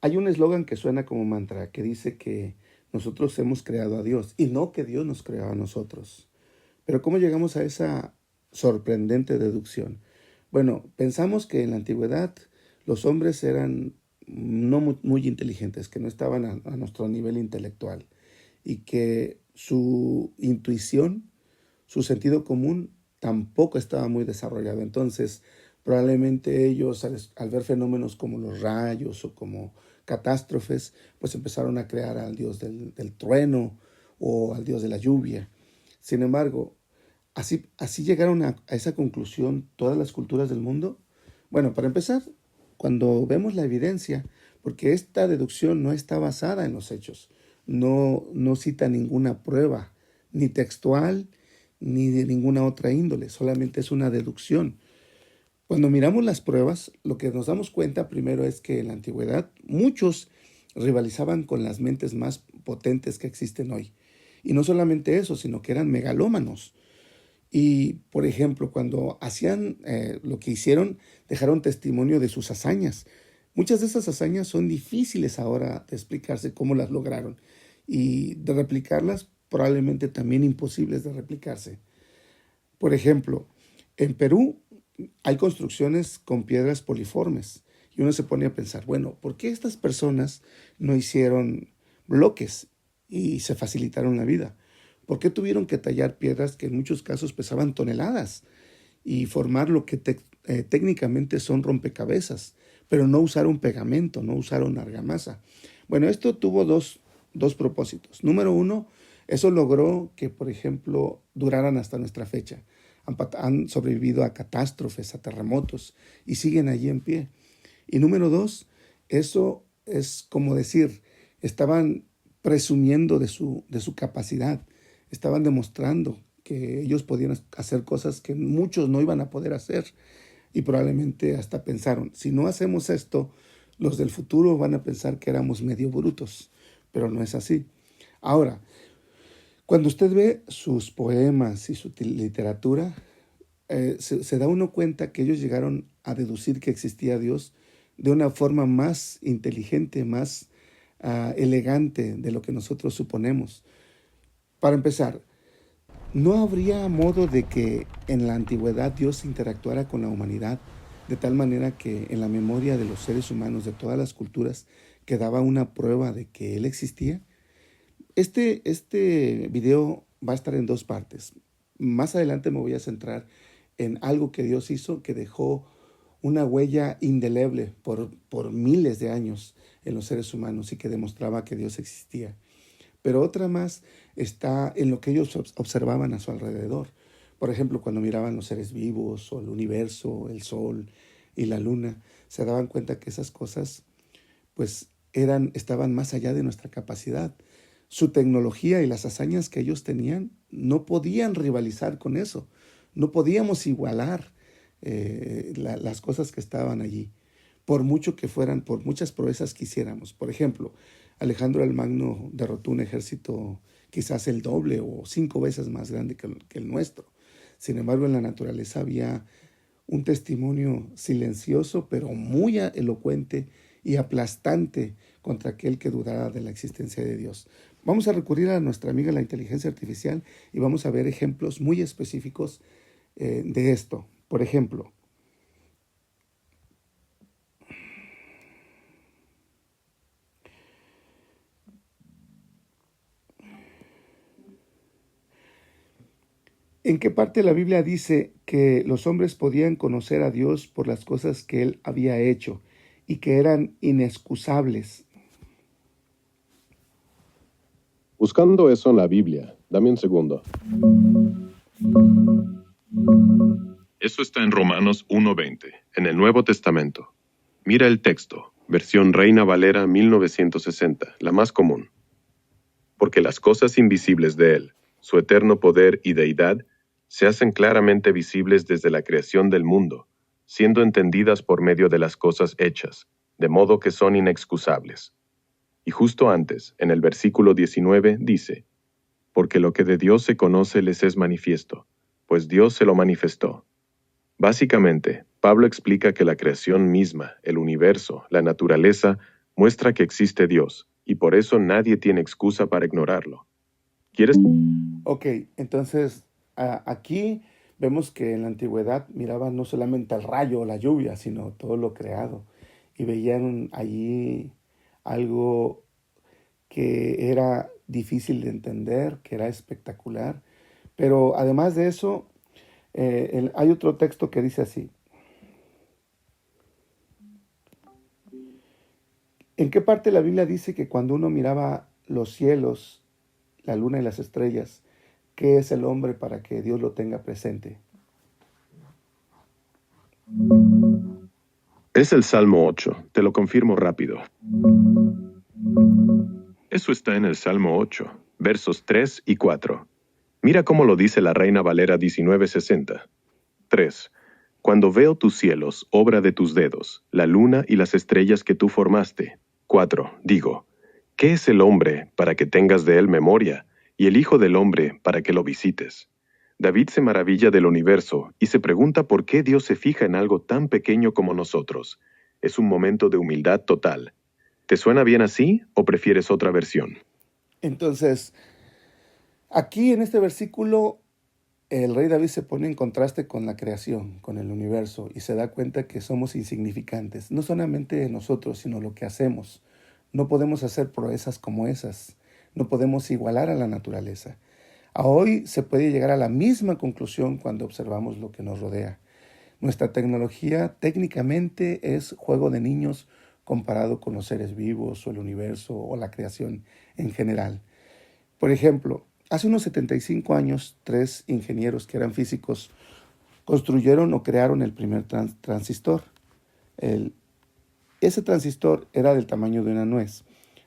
Hay un eslogan que suena como mantra que dice que nosotros hemos creado a Dios y no que Dios nos creó a nosotros. Pero ¿cómo llegamos a esa sorprendente deducción? Bueno, pensamos que en la antigüedad los hombres eran no muy inteligentes, que no estaban a nuestro nivel intelectual y que su intuición, su sentido común tampoco estaba muy desarrollado. Entonces, probablemente ellos al ver fenómenos como los rayos o como catástrofes, pues empezaron a crear al dios del trueno o al dios de la lluvia. Sin embargo, así llegaron a esa conclusión todas las culturas del mundo. Bueno, para empezar, cuando vemos la evidencia, porque esta deducción no está basada en los hechos, no cita ninguna prueba, ni textual, ni de ninguna otra índole, solamente es una deducción. Cuando miramos las pruebas, lo que nos damos cuenta primero es que en la antigüedad muchos rivalizaban con las mentes más potentes que existen hoy. Y no solamente eso, sino que eran megalómanos. Y, por ejemplo, cuando hacían lo que hicieron, dejaron testimonio de sus hazañas. Muchas de esas hazañas son difíciles ahora de explicarse cómo las lograron. Y de replicarlas, probablemente también imposibles de replicarse. Por ejemplo, en Perú hay construcciones con piedras poliformes. Y uno se pone a pensar, bueno, ¿por qué estas personas no hicieron bloques y se facilitaron la vida? ¿Por qué tuvieron que tallar piedras que en muchos casos pesaban toneladas y formar lo que técnicamente son rompecabezas, pero no usaron pegamento, no usaron argamasa? Bueno, esto tuvo dos propósitos. Número uno, eso logró que, por ejemplo, duraran hasta nuestra fecha. Han sobrevivido a catástrofes, a terremotos y siguen allí en pie. Y número dos, eso es como decir, estaban presumiendo de su capacidad, estaban demostrando que ellos podían hacer cosas que muchos no iban a poder hacer y probablemente hasta pensaron, si no hacemos esto, los del futuro van a pensar que éramos medio brutos, pero no es así. Ahora, cuando usted ve sus poemas y su literatura, se da uno cuenta que ellos llegaron a deducir que existía Dios de una forma más inteligente, más elegante de lo que nosotros suponemos. Para empezar, no habría modo de que en la antigüedad Dios interactuara con la humanidad de tal manera que en la memoria de los seres humanos de todas las culturas quedaba una prueba de que Él existía. Este video va a estar en dos partes. Más adelante me voy a centrar en algo que Dios hizo que dejó una huella indeleble por miles de años en los seres humanos y que demostraba que Dios existía. Pero otra más está en lo que ellos observaban a su alrededor. Por ejemplo, cuando miraban los seres vivos o el universo, el sol y la luna, se daban cuenta que esas cosas pues estaban más allá de nuestra capacidad. Su tecnología y las hazañas que ellos tenían no podían rivalizar con eso. No podíamos igualar las cosas que estaban allí, por mucho que fueran, por muchas proezas que hiciéramos. Por ejemplo, Alejandro el Magno derrotó un ejército quizás el doble o 5 veces más grande que el nuestro. Sin embargo, en la naturaleza había un testimonio silencioso, pero muy elocuente y aplastante contra aquel que dudara de la existencia de Dios. Vamos a recurrir a nuestra amiga la inteligencia artificial y vamos a ver ejemplos muy específicos de esto. Por ejemplo, ¿en qué parte de la Biblia dice que los hombres podían conocer a Dios por las cosas que Él había hecho y que eran inexcusables? Buscando eso en la Biblia. Dame un segundo. Eso está en Romanos 1:20, en el Nuevo Testamento. Mira el texto, versión Reina Valera 1960, la más común. Porque las cosas invisibles de Él, su eterno poder y deidad, se hacen claramente visibles desde la creación del mundo, siendo entendidas por medio de las cosas hechas, de modo que son inexcusables. Y justo antes, en el versículo 19, dice, porque lo que de Dios se conoce les es manifiesto, pues Dios se lo manifestó. Básicamente, Pablo explica que la creación misma, el universo, la naturaleza, Muestra que existe Dios, y por eso nadie tiene excusa para ignorarlo. ¿Quieres? Ok, entonces aquí vemos que en la antigüedad miraban no solamente el rayo o la lluvia, sino todo lo creado. Y veían allí algo que era difícil de entender, que era espectacular. Pero además de eso, hay otro texto que dice así. ¿En qué parte de la Biblia dice que cuando uno miraba los cielos, la luna y las estrellas, qué es el hombre para que Dios lo tenga presente? Es el Salmo 8, te lo confirmo rápido. Eso está en el Salmo 8, versos 3 y 4. Mira cómo lo dice la Reina Valera 1960. 3. Cuando veo tus cielos, obra de tus dedos, la luna y las estrellas que tú formaste. 4. Digo, ¿qué es el hombre para que tengas de él memoria, y el Hijo del hombre para que lo visites? David se maravilla del universo y se pregunta por qué Dios se fija en algo tan pequeño como nosotros. Es un momento de humildad total. ¿Te suena bien así o prefieres otra versión? Entonces, aquí en este versículo, el rey David se pone en contraste con la creación, con el universo, y se da cuenta que somos insignificantes, no solamente nosotros, sino lo que hacemos. No podemos hacer proezas como esas, no podemos igualar a la naturaleza. A hoy se puede llegar a la misma conclusión cuando observamos lo que nos rodea. Nuestra tecnología técnicamente es juego de niños comparado con los seres vivos o el universo o la creación en general. Por ejemplo, hace unos 75 años, tres ingenieros que eran físicos construyeron o crearon el primer transistor. Ese transistor era del tamaño de una nuez.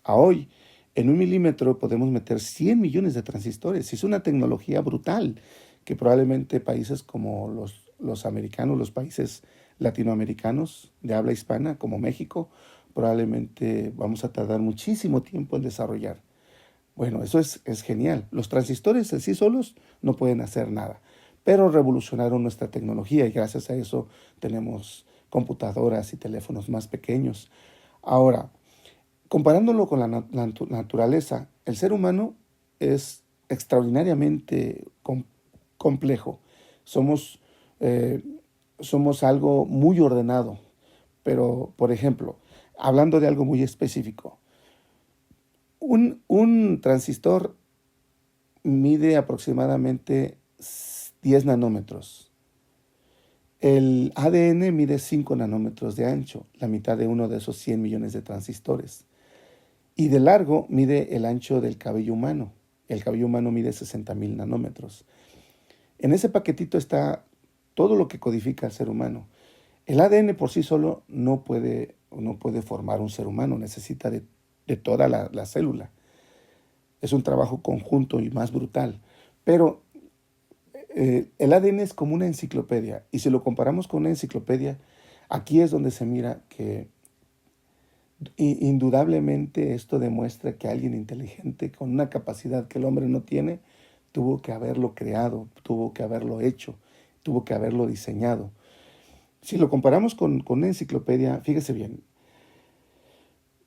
A hoy, en 1 milímetro podemos meter 100 millones de transistores. Es una tecnología brutal que probablemente países como los americanos, los países latinoamericanos de habla hispana, como México, probablemente vamos a tardar muchísimo tiempo en desarrollar. Bueno, eso es genial. Los transistores en sí solos no pueden hacer nada, pero revolucionaron nuestra tecnología y gracias a eso tenemos computadoras y teléfonos más pequeños. Ahora, comparándolo con la naturaleza, el ser humano es extraordinariamente complejo. Somos, eh, somos algo muy ordenado, pero, por ejemplo, hablando de algo muy específico, un transistor mide aproximadamente 10 nanómetros. El ADN mide 5 nanómetros de ancho, la mitad de uno de esos 100 millones de transistores. Y de largo mide el ancho del cabello humano. El cabello humano mide 60.000 nanómetros. En ese paquetito está todo lo que codifica al ser humano. El ADN por sí solo no puede formar un ser humano, necesita de toda la célula. Es un trabajo conjunto y más brutal. Pero el ADN es como una enciclopedia. Y si lo comparamos con una enciclopedia, aquí es donde se mira que indudablemente esto demuestra que alguien inteligente con una capacidad que el hombre no tiene, tuvo que haberlo creado, tuvo que haberlo hecho, tuvo que haberlo diseñado. Si lo comparamos con una enciclopedia, fíjese bien,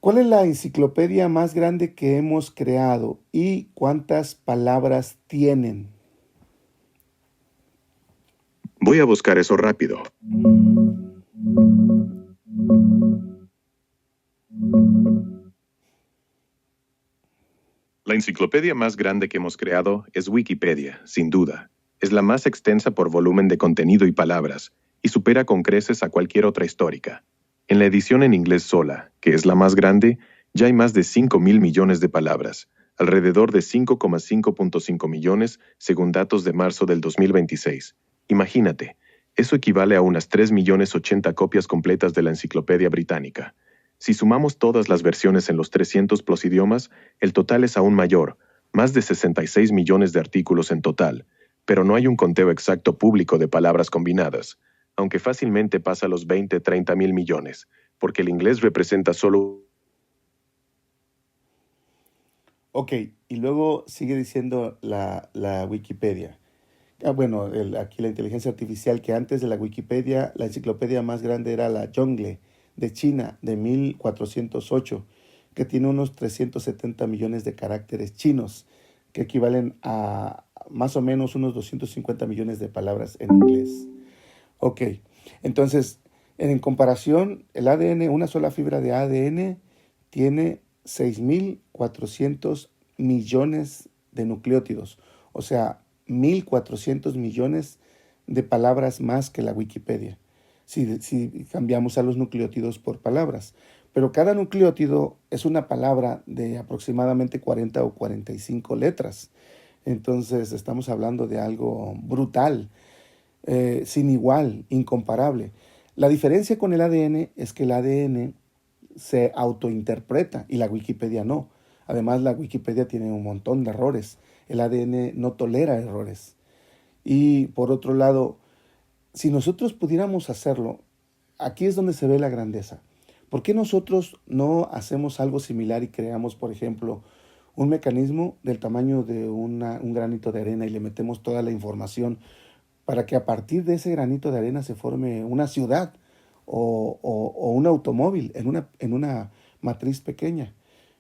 ¿cuál es la enciclopedia más grande que hemos creado y cuántas palabras tienen? Voy a buscar eso rápido. La enciclopedia más grande que hemos creado es Wikipedia, sin duda. Es la más extensa por volumen de contenido y palabras, y supera con creces a cualquier otra histórica. En la edición en inglés sola, que es la más grande, ya hay más de 5.000 millones de palabras, alrededor de 5,5 millones según datos de marzo del 2026. Imagínate, eso equivale a unas 3.080.000 copias completas de la enciclopedia británica. Si sumamos todas las versiones en los 300 plus idiomas, el total es aún mayor, más de 66 millones de artículos en total, pero no hay un conteo exacto público de palabras combinadas, aunque fácilmente pasa los 20-30 mil millones, porque el inglés representa solo... Ok, y luego sigue diciendo la Wikipedia. Bueno, aquí la inteligencia artificial, que antes de la Wikipedia, la enciclopedia más grande era la Jungle de China de 1408, que tiene unos 370 millones de caracteres chinos, que equivalen a más o menos unos 250 millones de palabras en inglés. Ok, entonces, en comparación, el ADN, una sola fibra de ADN tiene 6.400 millones de nucleótidos, o sea, 1.400 millones de palabras más que la Wikipedia, si cambiamos a los nucleótidos por palabras. Pero cada nucleótido es una palabra de aproximadamente 40 o 45 letras. Entonces estamos hablando de algo brutal, sin igual, incomparable. La diferencia con el ADN es que el ADN se autointerpreta y la Wikipedia no. Además, la Wikipedia tiene un montón de errores. El ADN no tolera errores. Y por otro lado, si nosotros pudiéramos hacerlo, aquí es donde se ve la grandeza. ¿Por qué nosotros no hacemos algo similar y creamos, por ejemplo, un mecanismo del tamaño de un granito de arena y le metemos toda la información para que a partir de ese granito de arena se forme una ciudad o un automóvil en una matriz pequeña?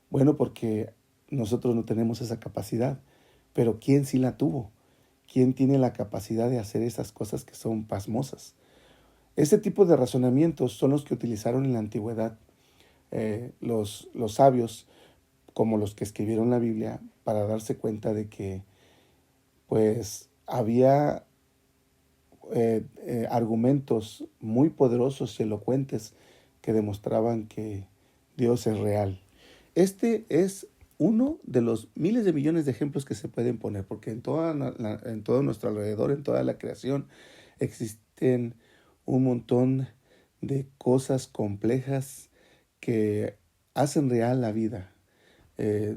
Bueno, porque nosotros no tenemos esa capacidad, pero ¿quién sí la tuvo? ¿Quién tiene la capacidad de hacer esas cosas que son pasmosas? Este tipo de razonamientos son los que utilizaron en la antigüedad los sabios, como los que escribieron la Biblia, para darse cuenta de que pues había argumentos muy poderosos y elocuentes que demostraban que Dios es real. Este es uno de los miles de millones de ejemplos que se pueden poner, porque en todo nuestro alrededor, en toda la creación, existen un montón de cosas complejas que hacen real la vida. Eh,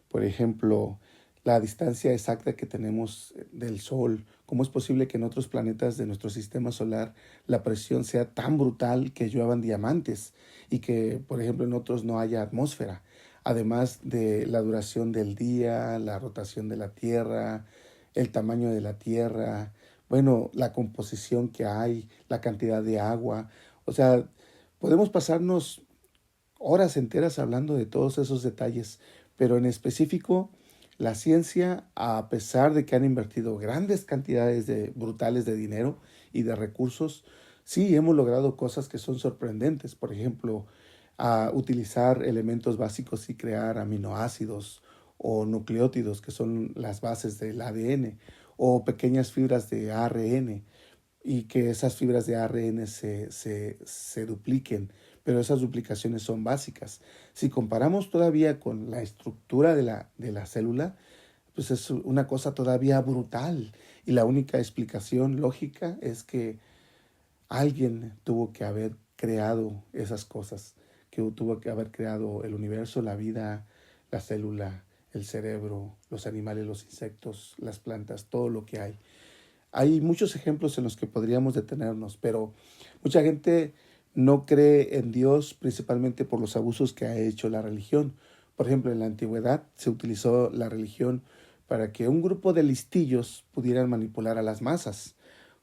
por ejemplo, la distancia exacta que tenemos del Sol. ¿Cómo es posible que en otros planetas de nuestro sistema solar la presión sea tan brutal que lluevan diamantes y que, por ejemplo, en otros no haya atmósfera? Además de la duración del día, la rotación de la Tierra, el tamaño de la Tierra, bueno, la composición que hay, la cantidad de agua. O sea, podemos pasarnos horas enteras hablando de todos esos detalles, pero en específico, la ciencia, a pesar de que han invertido grandes cantidades brutales de dinero y de recursos, sí hemos logrado cosas que son sorprendentes. Por ejemplo, a utilizar elementos básicos y crear aminoácidos o nucleótidos, que son las bases del ADN, o pequeñas fibras de ARN, y que esas fibras de ARN se dupliquen, pero esas duplicaciones son básicas. Si comparamos todavía con la estructura de la célula, pues es una cosa todavía brutal. Y la única explicación lógica es que alguien tuvo que haber creado esas cosas, que tuvo que haber creado el universo, la vida, la célula, el cerebro, los animales, los insectos, las plantas, todo lo que hay. Hay muchos ejemplos en los que podríamos detenernos, pero mucha gente no cree en Dios principalmente por los abusos que ha hecho la religión. Por ejemplo, en la antigüedad se utilizó la religión para que un grupo de listillos pudieran manipular a las masas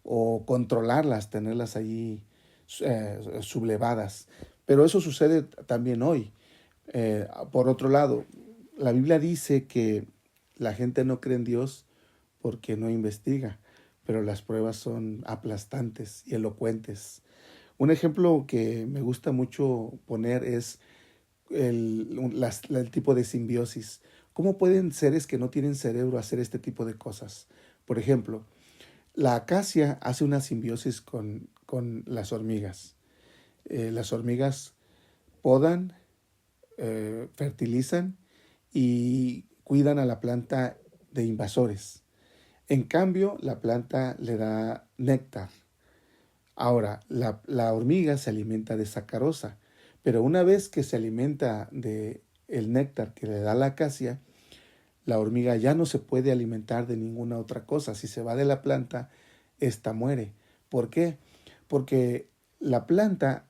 o controlarlas, tenerlas allí sublevadas. Pero eso sucede también hoy. Por otro lado, la Biblia dice que la gente no cree en Dios porque no investiga, pero las pruebas son aplastantes y elocuentes. Un ejemplo que me gusta mucho poner es el tipo de simbiosis. ¿Cómo pueden seres que no tienen cerebro hacer este tipo de cosas? Por ejemplo, la acacia hace una simbiosis con las hormigas. Las hormigas podan, fertilizan y cuidan a la planta de invasores. En cambio, la planta le da néctar. Ahora, la hormiga se alimenta de sacarosa, pero una vez que se alimenta de el néctar que le da la acacia, la hormiga ya no se puede alimentar de ninguna otra cosa. Si se va de la planta, ésta muere. ¿Por qué? Porque la planta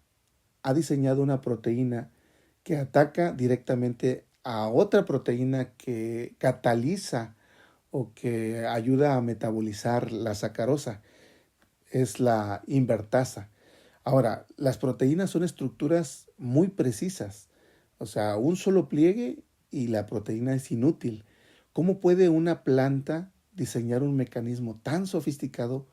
ha diseñado una proteína que ataca directamente a otra proteína que cataliza o que ayuda a metabolizar la sacarosa. Es la invertasa. Ahora, las proteínas son estructuras muy precisas. O sea, un solo pliegue y la proteína es inútil. ¿Cómo puede una planta diseñar un mecanismo tan sofisticado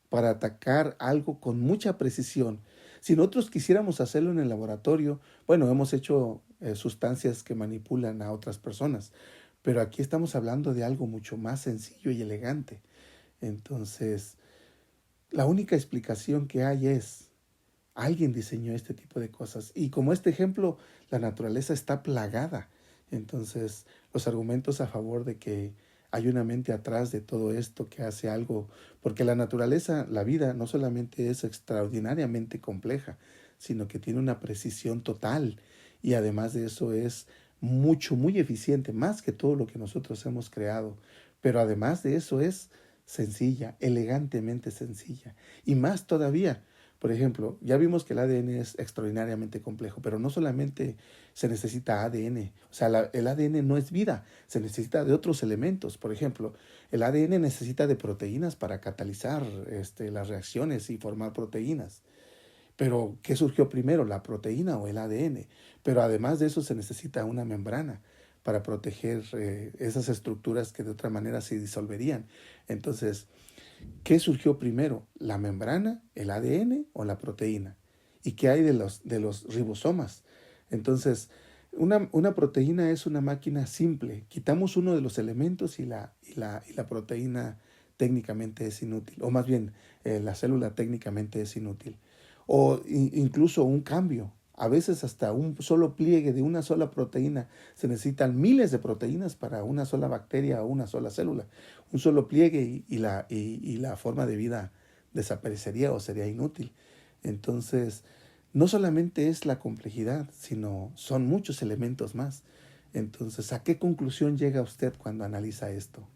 para atacar algo con mucha precisión? Si nosotros quisiéramos hacerlo en el laboratorio, bueno, hemos hecho sustancias que manipulan a otras personas, pero aquí estamos hablando de algo mucho más sencillo y elegante. Entonces, la única explicación que hay es, alguien diseñó este tipo de cosas. Y como este ejemplo, la naturaleza está plagada. Entonces, los argumentos a favor de que hay una mente atrás de todo esto que hace algo, porque la naturaleza, la vida, no solamente es extraordinariamente compleja, sino que tiene una precisión total y además de eso es mucho, muy eficiente, más que todo lo que nosotros hemos creado. Pero además de eso es sencilla, elegantemente sencilla. Y más todavía, por ejemplo, ya vimos que el ADN es extraordinariamente complejo, pero no solamente se necesita ADN, o sea, el ADN no es vida, se necesita de otros elementos. Por ejemplo, el ADN necesita de proteínas para catalizar las reacciones y formar proteínas. Pero, ¿qué surgió primero, la proteína o el ADN? Pero además de eso se necesita una membrana para proteger esas estructuras que de otra manera se disolverían. Entonces, ¿qué surgió primero? ¿La membrana, el ADN o la proteína? ¿Y qué hay de los ribosomas? Entonces, una proteína es una máquina simple. Quitamos uno de los elementos y la proteína técnicamente es inútil. O más bien, la célula técnicamente es inútil. O incluso un cambio. A veces hasta un solo pliegue de una sola proteína. Se necesitan miles de proteínas para una sola bacteria o una sola célula. Un solo pliegue y la forma de vida desaparecería o sería inútil. Entonces, no solamente es la complejidad, sino son muchos elementos más. Entonces, ¿a qué conclusión llega usted cuando analiza esto?